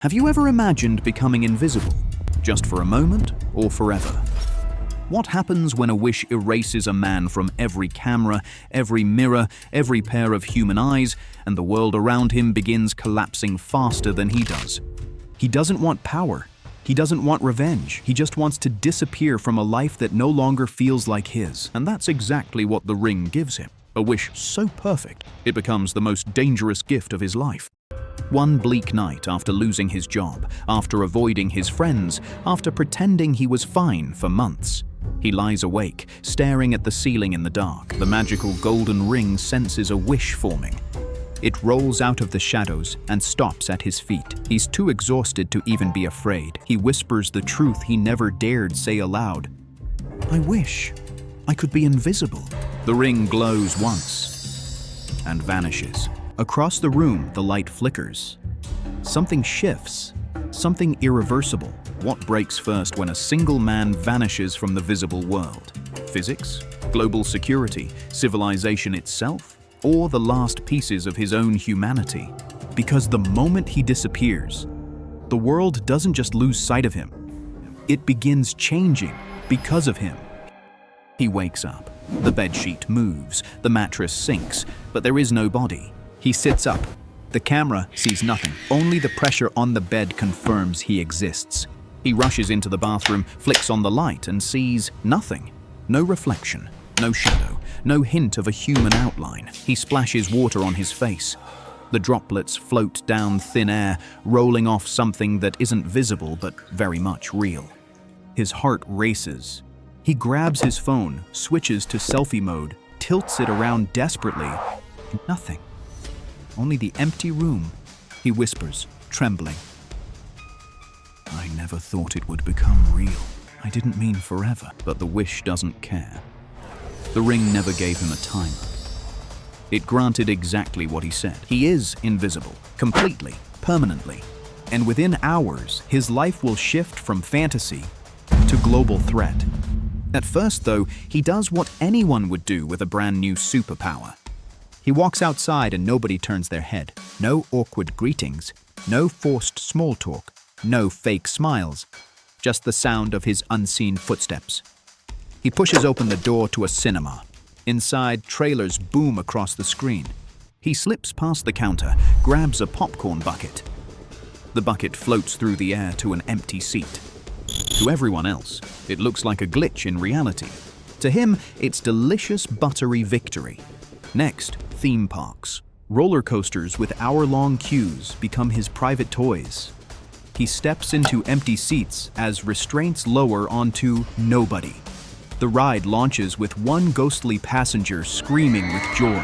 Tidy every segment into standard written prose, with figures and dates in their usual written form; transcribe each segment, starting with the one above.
Have you ever imagined becoming invisible, just for a moment or forever? What happens when a wish erases a man from every camera, every mirror, every pair of human eyes, and the world around him begins collapsing faster than he does? He doesn't want power. He doesn't want revenge. He just wants to disappear from a life that no longer feels like his. And that's exactly what the ring gives him. A wish so perfect, it becomes the most dangerous gift of his life. One bleak night, after losing his job, after avoiding his friends, after pretending he was fine for months, he lies awake, staring at the ceiling in the dark. The magical golden ring senses a wish forming. It rolls out of the shadows and stops at his feet. He's too exhausted to even be afraid. He whispers the truth he never dared say aloud. "I wish I could be invisible." The ring glows once and vanishes. Across the room, the light flickers. Something shifts, something irreversible. What breaks first when a single man vanishes from the visible world? Physics? Global security? Civilization itself? Or the last pieces of his own humanity? Because the moment he disappears, the world doesn't just lose sight of him. It begins changing because of him. He wakes up. The bedsheet moves, the mattress sinks, but there is no body. He sits up. The camera sees nothing. Only the pressure on the bed confirms he exists. He rushes into the bathroom, flicks on the light, and sees nothing. No reflection, no shadow, no hint of a human outline. He splashes water on his face. The droplets float down thin air, rolling off something that isn't visible but very much real. His heart races. He grabs his phone, switches to selfie mode, tilts it around desperately. Nothing. Only the empty room. He whispers, trembling. "I never thought it would become real. I didn't mean forever." But the wish doesn't care. The ring never gave him a timer. It granted exactly what he said. He is invisible, completely, permanently. And within hours, his life will shift from fantasy to global threat. At first, though, he does what anyone would do with a brand new superpower. He walks outside and nobody turns their head. No awkward greetings, no forced small talk, no fake smiles, just the sound of his unseen footsteps. He pushes open the door to a cinema. Inside, trailers boom across the screen. He slips past the counter, grabs a popcorn bucket. The bucket floats through the air to an empty seat. To everyone else, it looks like a glitch in reality. To him, it's delicious buttery victory. Next, theme parks. Roller coasters with hour-long queues become his private toys. He steps into empty seats as restraints lower onto nobody. The ride launches with one ghostly passenger screaming with joy.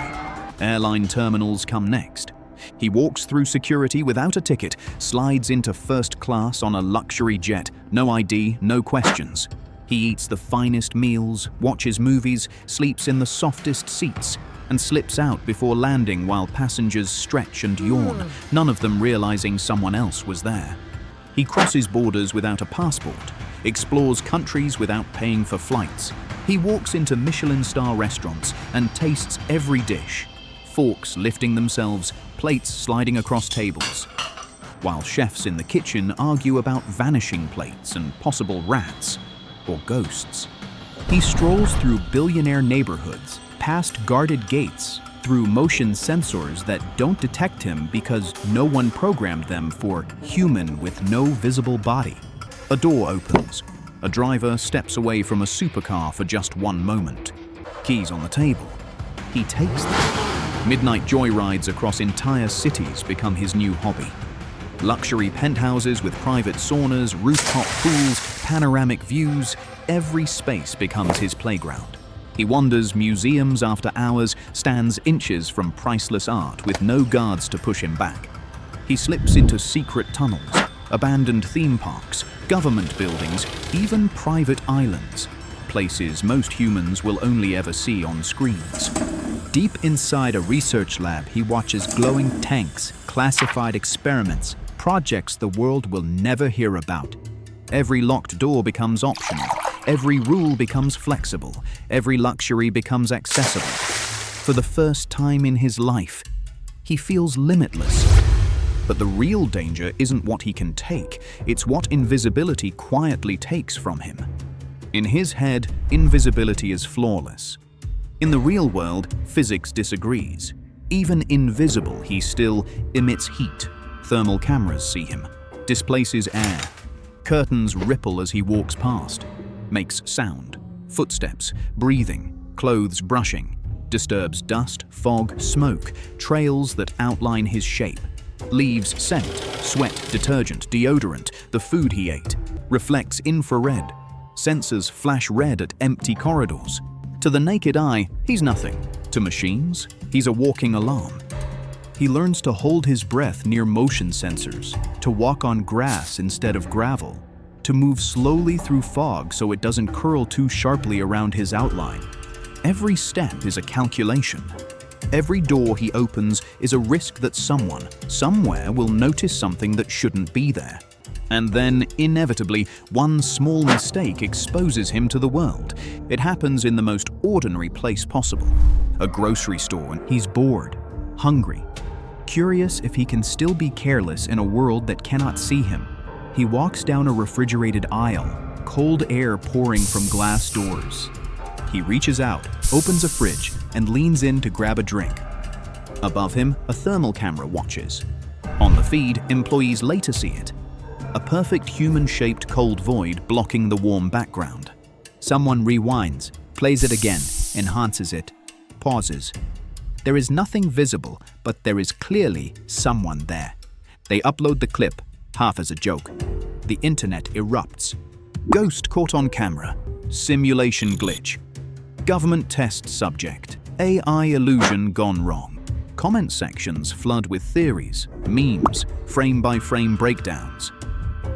Airline terminals come next. He walks through security without a ticket, slides into first class on a luxury jet, no ID, no questions. He eats the finest meals, watches movies, sleeps in the softest seats, and slips out before landing while passengers stretch and yawn, none of them realizing someone else was there. He crosses borders without a passport, explores countries without paying for flights. He walks into Michelin-star restaurants and tastes every dish, forks lifting themselves, plates sliding across tables, while chefs in the kitchen argue about vanishing plates and possible rats or ghosts. He strolls through billionaire neighborhoods, past guarded gates, through motion sensors that don't detect him because no one programmed them for human with no visible body. A door opens. A driver steps away from a supercar for just one moment. Keys on the table. He takes them. Midnight joyrides across entire cities become his new hobby. Luxury penthouses with private saunas, rooftop pools, panoramic views, every space becomes his playground. He wanders museums after hours, stands inches from priceless art with no guards to push him back. He slips into secret tunnels, abandoned theme parks, government buildings, even private islands, places most humans will only ever see on screens. Deep inside a research lab, he watches glowing tanks, classified experiments, projects the world will never hear about. Every locked door becomes optional. Every rule becomes flexible. Every luxury becomes accessible. For the first time in his life, he feels limitless. But the real danger isn't what he can take, it's what invisibility quietly takes from him. In his head, invisibility is flawless. In the real world, physics disagrees. Even invisible, he still emits heat. Thermal cameras see him, displaces air. Curtains ripple as he walks past, makes sound, footsteps, breathing, clothes brushing, disturbs dust, fog, smoke, trails that outline his shape. Leaves scent, sweat, detergent, deodorant, the food he ate, reflects infrared. Sensors flash red at empty corridors. To the naked eye, he's nothing. To machines, he's a walking alarm. He learns to hold his breath near motion sensors, to walk on grass instead of gravel, to move slowly through fog so it doesn't curl too sharply around his outline. Every step is a calculation. Every door he opens is a risk that someone, somewhere will notice something that shouldn't be there. And then, inevitably, one small mistake exposes him to the world. It happens in the most ordinary place possible. A grocery store, and he's bored, hungry, curious if he can still be careless in a world that cannot see him. He walks down a refrigerated aisle, cold air pouring from glass doors. He reaches out, opens a fridge, and leans in to grab a drink. Above him, a thermal camera watches. On the feed, employees later see it. A perfect human-shaped cold void blocking the warm background. Someone rewinds, plays it again, enhances it, pauses. There is nothing visible, but there is clearly someone there. They upload the clip, half as a joke. The internet erupts. Ghost caught on camera. Simulation glitch. Government test subject. AI illusion gone wrong. Comment sections flood with theories, memes, frame-by-frame breakdowns.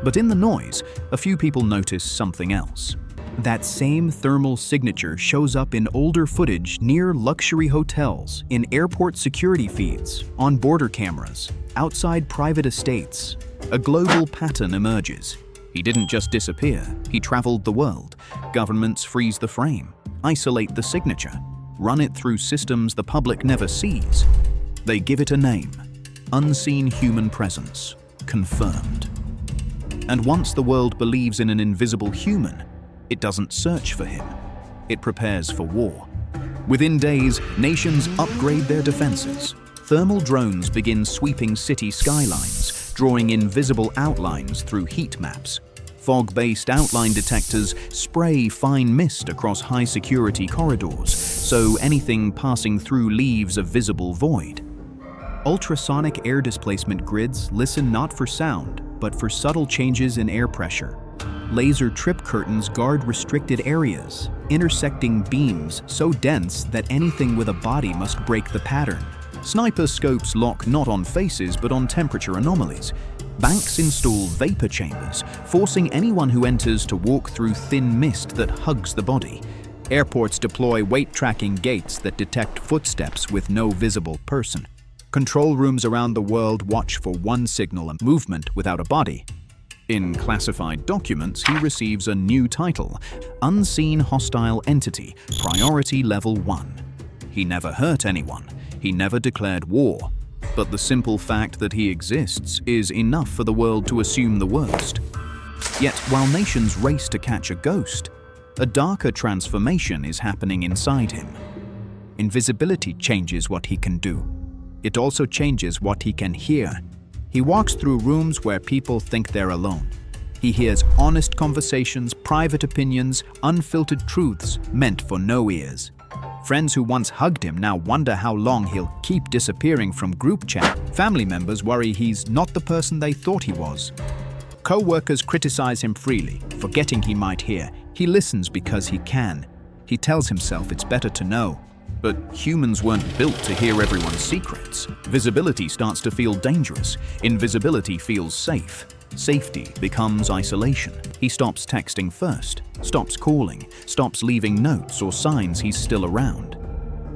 But in the noise, a few people notice something else. That same thermal signature shows up in older footage near luxury hotels, in airport security feeds, on border cameras, outside private estates. A global pattern emerges. He didn't just disappear, he traveled the world. Governments freeze the frame, isolate the signature, run it through systems the public never sees. They give it a name: unseen human presence, confirmed. And once the world believes in an invisible human, it doesn't search for him. It prepares for war. Within days, nations upgrade their defenses. Thermal drones begin sweeping city skylines, drawing invisible outlines through heat maps. Fog-based outline detectors spray fine mist across high-security corridors, so anything passing through leaves a visible void. Ultrasonic air displacement grids listen not for sound, but for subtle changes in air pressure. Laser trip curtains guard restricted areas, intersecting beams so dense that anything with a body must break the pattern. Sniper scopes lock not on faces but on temperature anomalies. Banks install vapor chambers, forcing anyone who enters to walk through thin mist that hugs the body. Airports deploy weight-tracking gates that detect footsteps with no visible person. Control rooms around the world watch for one signal: a movement without a body. In classified documents, he receives a new title: Unseen Hostile Entity, Priority Level 1. He never hurt anyone. He never declared war. But the simple fact that he exists is enough for the world to assume the worst. Yet, while nations race to catch a ghost, a darker transformation is happening inside him. Invisibility changes what he can do. It also changes what he can hear. He walks through rooms where people think they're alone. He hears honest conversations, private opinions, unfiltered truths meant for no ears. Friends who once hugged him now wonder how long he'll keep disappearing from group chat. Family members worry he's not the person they thought he was. Co-workers criticize him freely, forgetting he might hear. He listens because he can. He tells himself it's better to know. But humans weren't built to hear everyone's secrets. Visibility starts to feel dangerous. Invisibility feels safe. Safety becomes isolation. He stops texting first, stops calling, stops leaving notes or signs he's still around.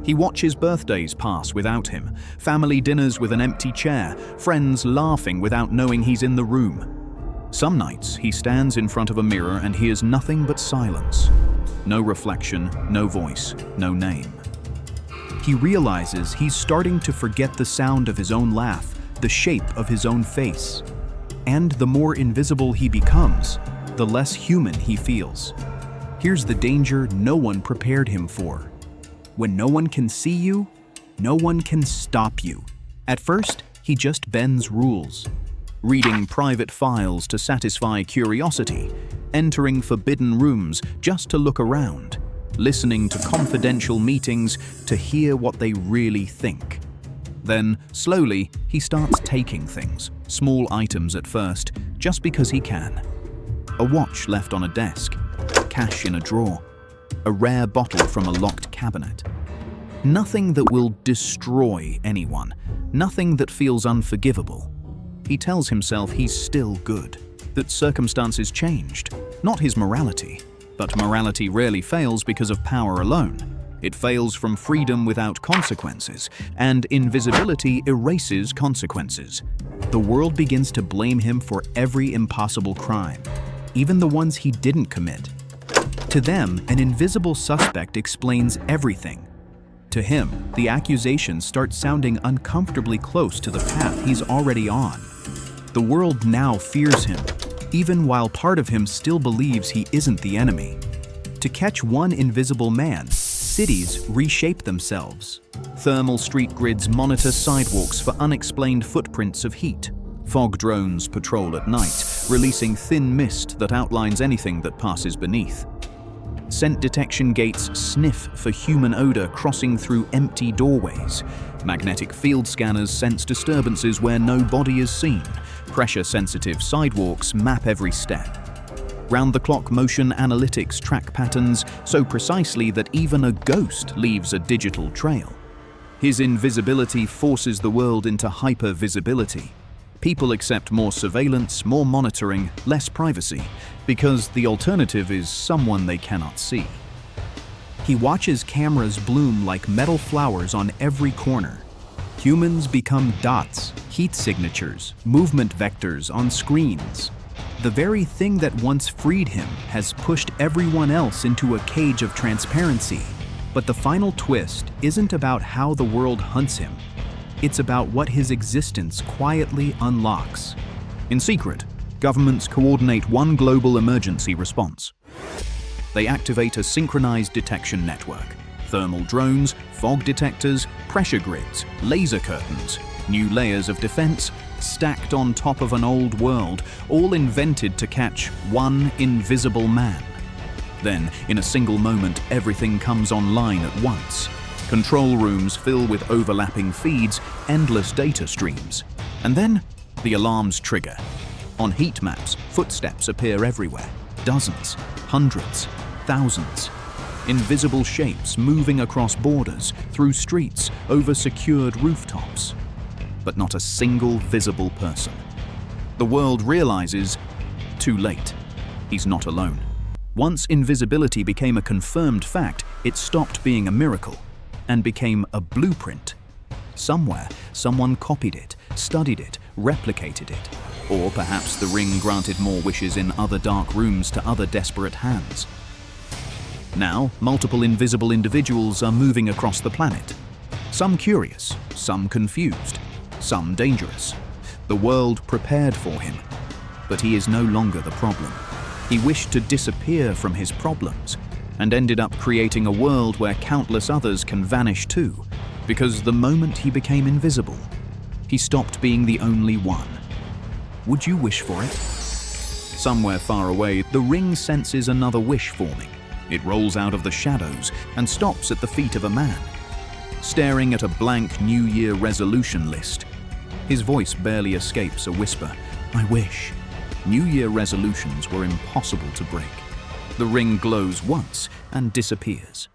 He watches birthdays pass without him, family dinners with an empty chair, friends laughing without knowing he's in the room. Some nights, he stands in front of a mirror and hears nothing but silence. No reflection, no voice, no name. He realizes he's starting to forget the sound of his own laugh, the shape of his own face. And the more invisible he becomes, the less human he feels. Here's the danger no one prepared him for. When no one can see you, no one can stop you. At first, he just bends rules. Reading private files to satisfy curiosity, entering forbidden rooms just to look around, listening to confidential meetings to hear what they really think. Then, slowly, he starts taking things, small items at first, just because he can. A watch left on a desk, cash in a drawer, a rare bottle from a locked cabinet. Nothing that will destroy anyone, nothing that feels unforgivable. He tells himself he's still good, that circumstances changed, not his morality. But morality rarely fails because of power alone. It fails from freedom without consequences, and invisibility erases consequences. The world begins to blame him for every impossible crime, even the ones he didn't commit. To them, an invisible suspect explains everything. To him, the accusations start sounding uncomfortably close to the path he's already on. The world now fears him, even while part of him still believes he isn't the enemy. To catch one invisible man, cities reshape themselves. Thermal street grids monitor sidewalks for unexplained footprints of heat. Fog drones patrol at night, releasing thin mist that outlines anything that passes beneath. Scent detection gates sniff for human odor crossing through empty doorways. Magnetic field scanners sense disturbances where no body is seen. Pressure-sensitive sidewalks map every step. Round-the-clock motion analytics track patterns so precisely that even a ghost leaves a digital trail. His invisibility forces the world into hyper-visibility. People accept more surveillance, more monitoring, less privacy, because the alternative is someone they cannot see. He watches cameras bloom like metal flowers on every corner. Humans become dots, heat signatures, movement vectors on screens. The very thing that once freed him has pushed everyone else into a cage of transparency. But the final twist isn't about how the world hunts him. It's about what his existence quietly unlocks. In secret, governments coordinate one global emergency response. They activate a synchronized detection network. Thermal drones, fog detectors, pressure grids, laser curtains, new layers of defense stacked on top of an old world, all invented to catch one invisible man. Then, in a single moment, everything comes online at once. Control rooms fill with overlapping feeds, endless data streams. And then, the alarms trigger. On heat maps, footsteps appear everywhere. Dozens, hundreds, thousands. Invisible shapes moving across borders, through streets, over secured rooftops. But not a single visible person. The world realizes, too late, he's not alone. Once invisibility became a confirmed fact, it stopped being a miracle and became a blueprint. Somewhere, someone copied it, studied it, replicated it. Or perhaps the ring granted more wishes in other dark rooms to other desperate hands. Now, multiple invisible individuals are moving across the planet. Some curious, some confused, some dangerous. The world prepared for him, but he is no longer the problem. He wished to disappear from his problems and ended up creating a world where countless others can vanish too, because the moment he became invisible, he stopped being the only one. Would you wish for it? Somewhere far away, the ring senses another wish forming. It rolls out of the shadows and stops at the feet of a man, staring at a blank New Year resolution list. His voice barely escapes a whisper, "I wish." New Year resolutions were impossible to break. The ring glows once and disappears.